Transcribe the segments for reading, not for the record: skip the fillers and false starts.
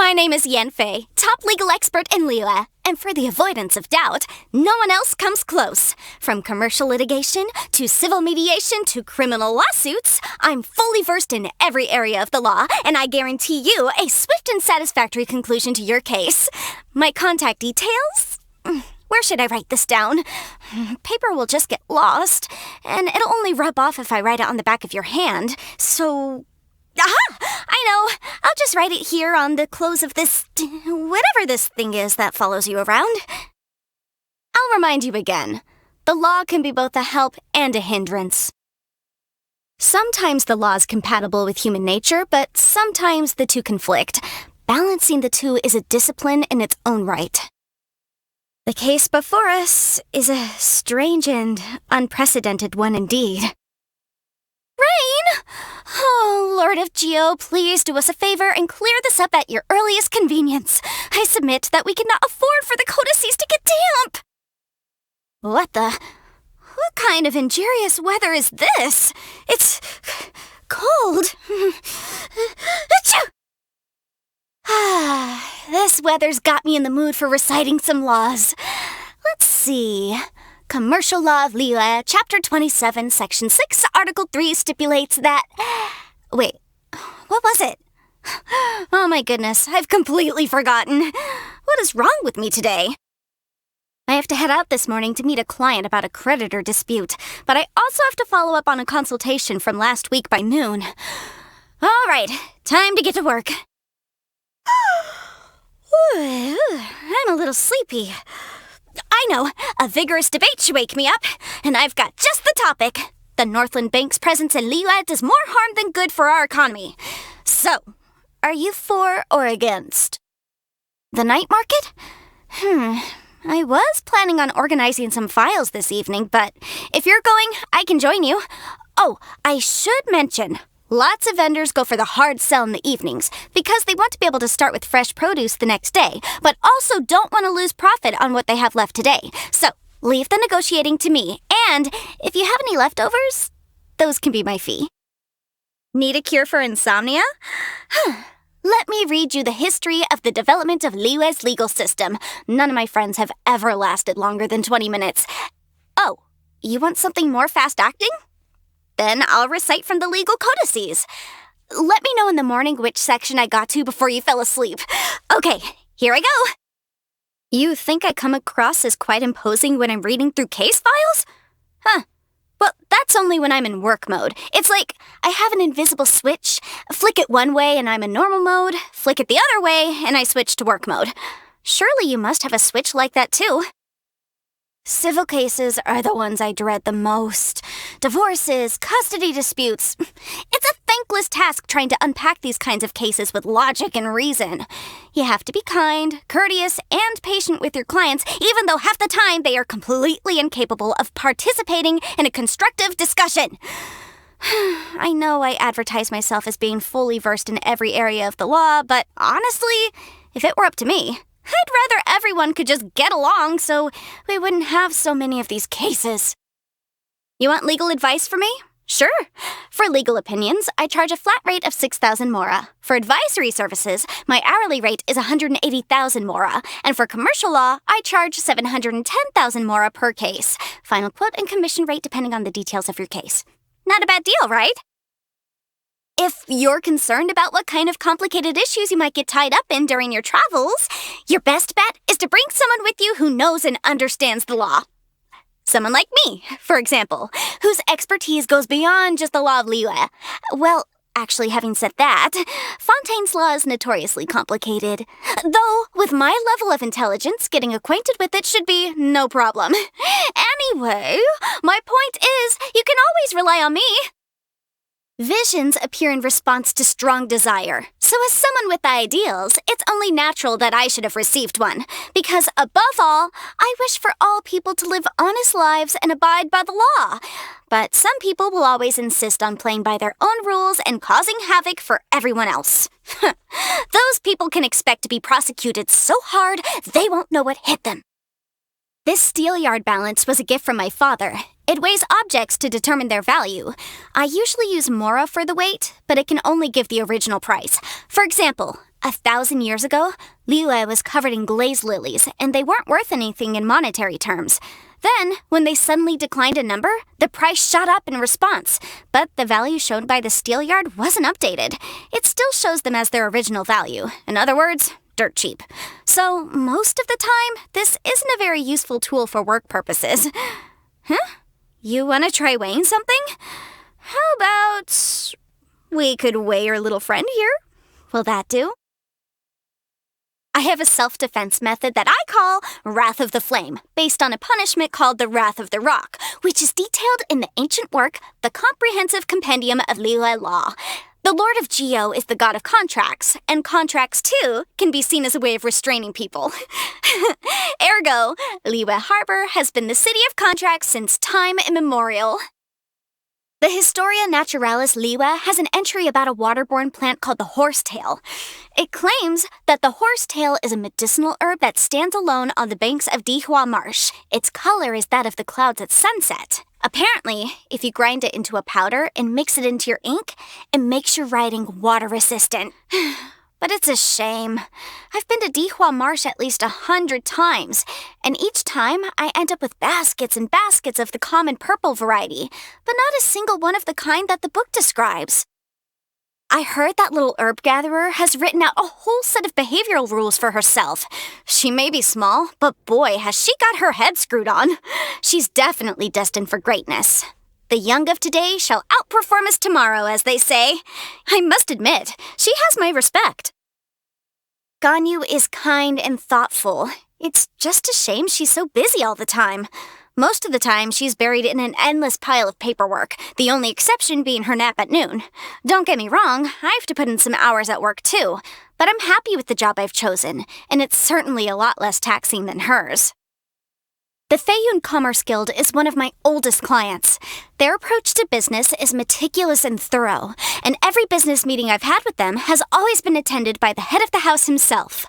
My name is Yanfei, top legal expert in Liyue, and for the avoidance of doubt, no one else comes close. From commercial litigation, to civil mediation, to criminal lawsuits, I'm fully versed in every area of the law, and I guarantee you a swift and satisfactory conclusion to your case. My contact details? Where should I write this down? Paper will just get lost, and it'll only rub off if I write it on the back of your hand, so... Aha! I know! I'll just write it here on the close of this... whatever this thing is that follows you around. I'll remind you again. The law can be both a help and a hindrance. Sometimes the law is compatible with human nature, but sometimes the two conflict. Balancing the two is a discipline in its own right. The case before us is a strange and unprecedented one indeed. Rain! Oh, Lord of Geo, please do us a favor and clear this up at your earliest convenience. I submit that we cannot afford for the codices to get damp. What kind of injurious weather is this? It's cold. Achoo! This weather's got me in the mood for reciting some laws. Let's see. Commercial Law of Liyue, Chapter 27, Section 6, Article 3 stipulates that... Wait, what was it? Oh my goodness, I've completely forgotten. What is wrong with me today? I have to head out this morning to meet a client about a creditor dispute, but I also have to follow up on a consultation from last week by noon. All right, time to get to work. I'm a little sleepy. I know, a vigorous debate should wake me up, and I've got just the topic. The Northland Bank's presence in Liyue does more harm than good for our economy. So, are you for or against? The night market? I was planning on organizing some files this evening, but if you're going, I can join you. Oh, I should mention, lots of vendors go for the hard sell in the evenings because they want to be able to start with fresh produce the next day, but also don't want to lose profit on what they have left today. So, leave the negotiating to me, and if you have any leftovers, those can be my fee. Need a cure for insomnia? Let me read you the history of the development of Liyue's legal system. None of my friends have ever lasted longer than 20 minutes. Oh, you want something more fast-acting? Then I'll recite from the legal codices. Let me know in the morning which section I got to before you fell asleep. Okay, here I go. You think I come across as quite imposing when I'm reading through case files? Well, that's only when I'm in work mode. It's like I have an invisible switch. Flick it one way and I'm in normal mode. Flick it the other way and I switch to work mode. Surely you must have a switch like that too. Civil cases are the ones I dread the most. Divorces, custody disputes. It's a thankless task trying to unpack these kinds of cases with logic and reason. You have to be kind, courteous, and patient with your clients, even though half the time they are completely incapable of participating in a constructive discussion. I know I advertise myself as being fully versed in every area of the law, but honestly, if it were up to me, I'd rather everyone could just get along so we wouldn't have so many of these cases. You want legal advice from me? Sure. For legal opinions, I charge a flat rate of 6,000 mora. For advisory services, my hourly rate is 180,000 mora. And for commercial law, I charge 710,000 mora per case. Final quote and commission rate depending on the details of your case. Not a bad deal, right? If you're concerned about what kind of complicated issues you might get tied up in during your travels, your best bet is to bring someone with you who knows and understands the law. Someone like me, for example, whose expertise goes beyond just the law of Liyue. Well, actually, having said that, Fontaine's law is notoriously complicated. Though, with my level of intelligence, getting acquainted with it should be no problem. Anyway, my point is, you can always rely on me. Visions appear in response to strong desire. So as someone with ideals, it's only natural that I should have received one. Because above all, I wish for all people to live honest lives and abide by the law. But some people will always insist on playing by their own rules and causing havoc for everyone else. Those people can expect to be prosecuted so hard, they won't know what hit them. This steelyard balance was a gift from my father. It weighs objects to determine their value. I usually use mora for the weight, but it can only give the original price. For example, 1,000 years ago, Liyue was covered in glaze lilies, and they weren't worth anything in monetary terms. Then, when they suddenly declined a number, the price shot up in response, but the value shown by the steel yard wasn't updated. It still shows them as their original value. In other words, dirt cheap. So, most of the time, this isn't a very useful tool for work purposes. Huh? You want to try weighing something? How about we could weigh your little friend here? Will that do? I have a self-defense method that I call Wrath of the Flame, based on a punishment called the Wrath of the Rock, which is detailed in the ancient work, The Comprehensive Compendium of Liyue Law. The Lord of Geo is the god of contracts, and contracts, too, can be seen as a way of restraining people. Ergo, Liyue Harbor has been the city of contracts since time immemorial. The Historia Naturalis Liyue has an entry about a waterborne plant called the horsetail. It claims that the horsetail is a medicinal herb that stands alone on the banks of Dihua Marsh. Its color is that of the clouds at sunset. Apparently, if you grind it into a powder and mix it into your ink, it makes your writing water-resistant. But it's a shame. I've been to Dihua Marsh at least 100 times, and each time I end up with baskets and baskets of the common purple variety, but not a single one of the kind that the book describes. I heard that little herb gatherer has written out a whole set of behavioral rules for herself. She may be small, but boy, has she got her head screwed on. She's definitely destined for greatness. The young of today shall outperform us tomorrow, as they say. I must admit, she has my respect. Ganyu is kind and thoughtful. It's just a shame she's so busy all the time. Most of the time, she's buried in an endless pile of paperwork, the only exception being her nap at noon. Don't get me wrong, I have to put in some hours at work too, but I'm happy with the job I've chosen, and it's certainly a lot less taxing than hers. The Feiyun Commerce Guild is one of my oldest clients. Their approach to business is meticulous and thorough, and every business meeting I've had with them has always been attended by the head of the house himself.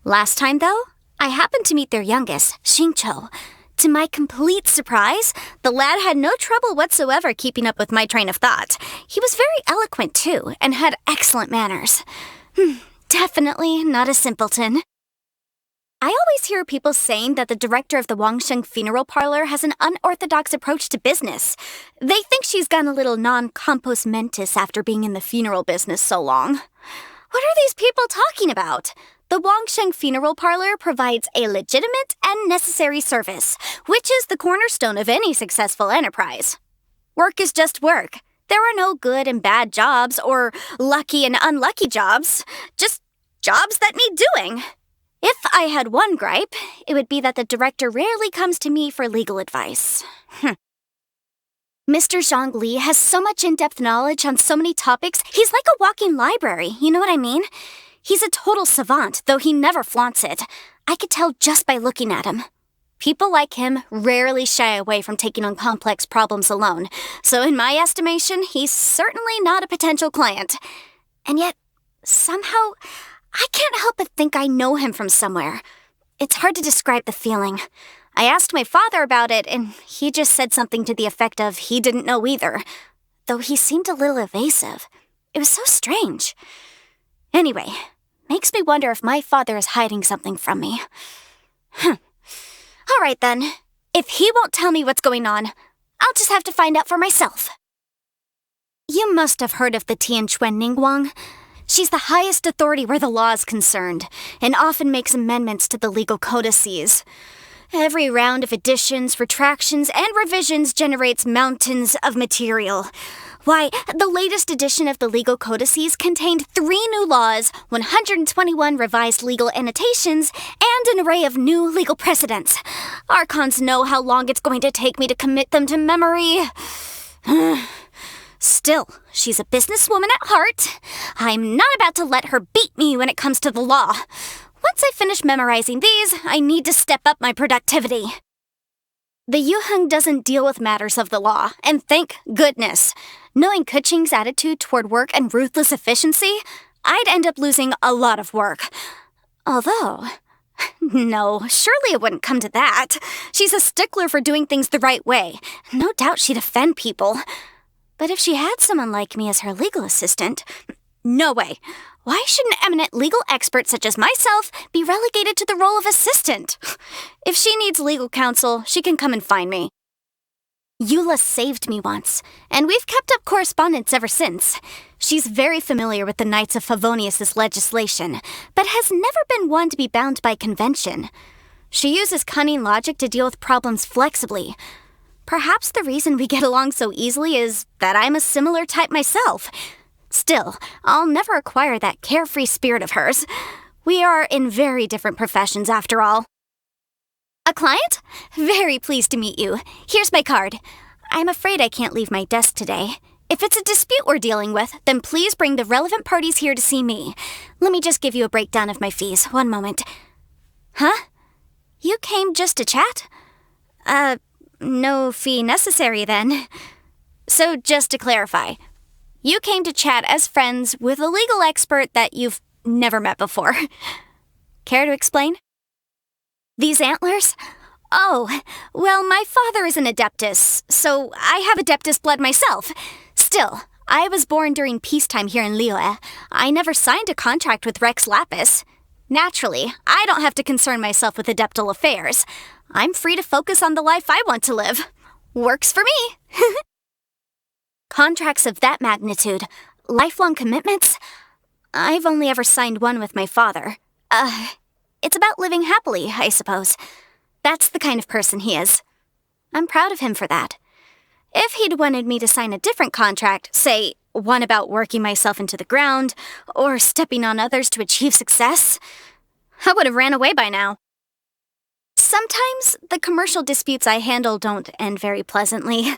Last time, though, I happened to meet their youngest, Xingqiu. To my complete surprise, the lad had no trouble whatsoever keeping up with my train of thought. He was very eloquent, too, and had excellent manners. Definitely not a simpleton. I always hear people saying that the director of the Wangsheng Funeral Parlor has an unorthodox approach to business. They think she's gone a little non-compos mentis after being in the funeral business so long. What are these people talking about? The Wangsheng Funeral Parlor provides a legitimate and necessary service, which is the cornerstone of any successful enterprise. Work is just work. There are no good and bad jobs or lucky and unlucky jobs, just jobs that need doing. If I had one gripe, it would be that the director rarely comes to me for legal advice. Mr. Zhongli has so much in-depth knowledge on so many topics, he's like a walking library, you know what I mean? He's a total savant, though he never flaunts it. I could tell just by looking at him. People like him rarely shy away from taking on complex problems alone, so in my estimation, he's certainly not a potential client. And yet, somehow, I can't help but think I know him from somewhere. It's hard to describe the feeling. I asked my father about it, and he just said something to the effect of he didn't know either, though he seemed a little evasive. It was so strange. Anyway, makes me wonder if my father is hiding something from me. All right then. If he won't tell me what's going on, I'll just have to find out for myself. You must have heard of the Tianquan Ningguang. She's the highest authority where the law is concerned, and often makes amendments to the legal codices. Every round of additions, retractions, and revisions generates mountains of material. Why, the latest edition of the legal codices contained 3 new laws, 121 revised legal annotations, and an array of new legal precedents. Archons know how long it's going to take me to commit them to memory. Still, she's a businesswoman at heart. I'm not about to let her beat me when it comes to the law. Once I finish memorizing these, I need to step up my productivity. The Yuheng doesn't deal with matters of the law, and thank goodness. Knowing Kuching's attitude toward work and ruthless efficiency, I'd end up losing a lot of work. Although, no, surely it wouldn't come to that. She's a stickler for doing things the right way. No doubt she'd offend people. But if she had someone like me as her legal assistant, No way. Why should an eminent legal expert such as myself be relegated to the role of assistant? If she needs legal counsel, she can come and find me. Eula saved me once, and we've kept up correspondence ever since. She's very familiar with the Knights of Favonius' legislation, but has never been one to be bound by convention. She uses cunning logic to deal with problems flexibly. Perhaps the reason we get along so easily is that I'm a similar type myself. Still, I'll never acquire that carefree spirit of hers. We are in very different professions after all. A client? Very pleased to meet you. Here's my card. I'm afraid I can't leave my desk today. If it's a dispute we're dealing with, then please bring the relevant parties here to see me. Let me just give you a breakdown of my fees. One moment. Huh? You came just to chat? No fee necessary then. So just to clarify, you came to chat as friends with a legal expert that you've never met before. Care to explain? These antlers? Oh, well, my father is an Adeptus, so I have Adeptus blood myself. Still, I was born during peacetime here in Liyue. I never signed a contract with Rex Lapis. Naturally, I don't have to concern myself with Adeptal affairs. I'm free to focus on the life I want to live. Works for me. Contracts of that magnitude, lifelong commitments? I've only ever signed one with my father. It's about living happily, I suppose. That's the kind of person he is. I'm proud of him for that. If he'd wanted me to sign a different contract, say, one about working myself into the ground, or stepping on others to achieve success, I would have ran away by now. Sometimes the commercial disputes I handle don't end very pleasantly.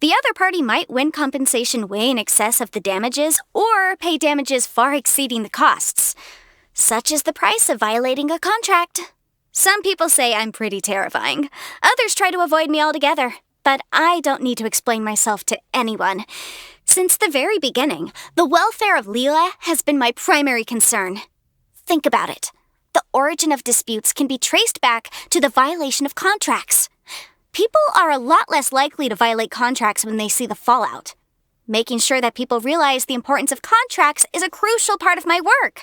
The other party might win compensation way in excess of the damages, or pay damages far exceeding the costs. Such is the price of violating a contract. Some people say I'm pretty terrifying. Others try to avoid me altogether. But I don't need to explain myself to anyone. Since the very beginning, the welfare of Liyue has been my primary concern. Think about it. The origin of disputes can be traced back to the violation of contracts. People are a lot less likely to violate contracts when they see the fallout. Making sure that people realize the importance of contracts is a crucial part of my work.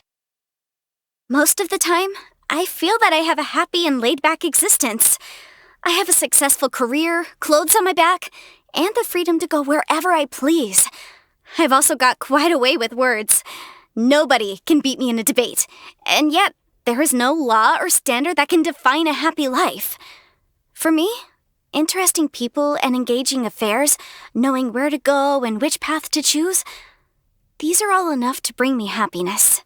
Most of the time, I feel that I have a happy and laid-back existence. I have a successful career, clothes on my back, and the freedom to go wherever I please. I've also got quite a way with words. Nobody can beat me in a debate, and yet there is no law or standard that can define a happy life. For me, interesting people and engaging affairs, knowing where to go and which path to choose, these are all enough to bring me happiness.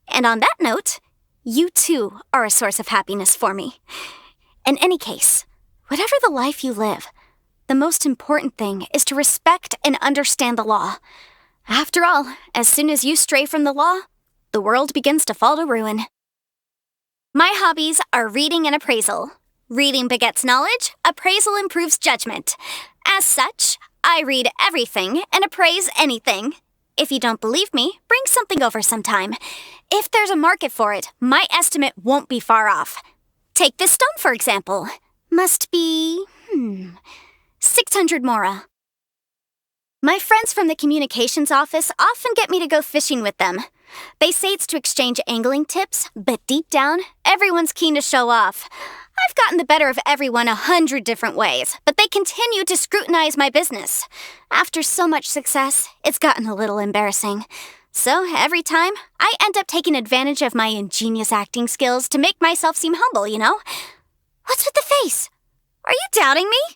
And on that note, you too are a source of happiness for me. In any case, whatever the life you live, the most important thing is to respect and understand the law. After all, as soon as you stray from the law, the world begins to fall to ruin. My hobbies are reading and appraisal. Reading begets knowledge, appraisal improves judgment. As such, I read everything and appraise anything. If you don't believe me, bring something over sometime. If there's a market for it, my estimate won't be far off. Take this stone, for example. Must be, 600 mora. My friends from the communications office often get me to go fishing with them. They say it's to exchange angling tips, but deep down, everyone's keen to show off. I've gotten the better of everyone 100 different ways, but they continue to scrutinize my business. After so much success, it's gotten a little embarrassing. So every time, I end up taking advantage of my ingenious acting skills to make myself seem humble, you know? What's with the face? Are you doubting me?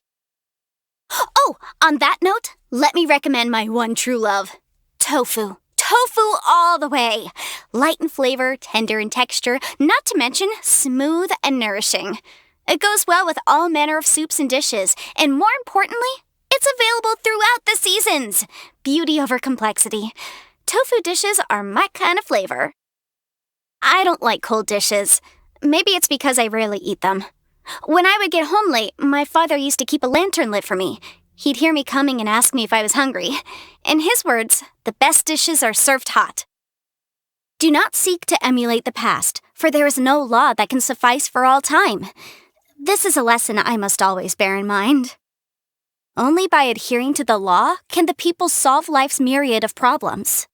Oh, on that note, let me recommend my one true love, tofu. Tofu all the way. Light in flavor, tender in texture, not to mention smooth and nourishing. It goes well with all manner of soups and dishes, and more importantly, it's available throughout the seasons. Beauty over complexity. Tofu dishes are my kind of flavor. I don't like cold dishes. Maybe it's because I rarely eat them. When I would get home late, my father used to keep a lantern lit for me. He'd hear me coming and ask me if I was hungry. In his words, the best dishes are served hot. Do not seek to emulate the past, for there is no law that can suffice for all time. This is a lesson I must always bear in mind. Only by adhering to the law can the people solve life's myriad of problems.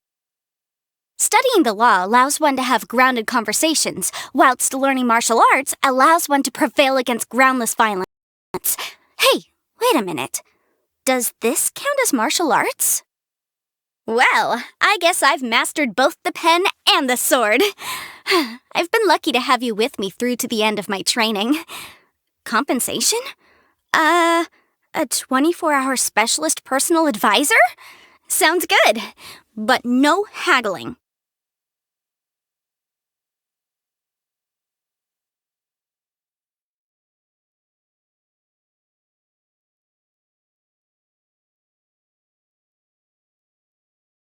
Studying the law allows one to have grounded conversations, whilst learning martial arts allows one to prevail against groundless violence. Hey, wait a minute. Does this count as martial arts? Well, I guess I've mastered both the pen and the sword. I've been lucky to have you with me through to the end of my training. Compensation? A 24-hour specialist personal advisor? Sounds good, but no haggling.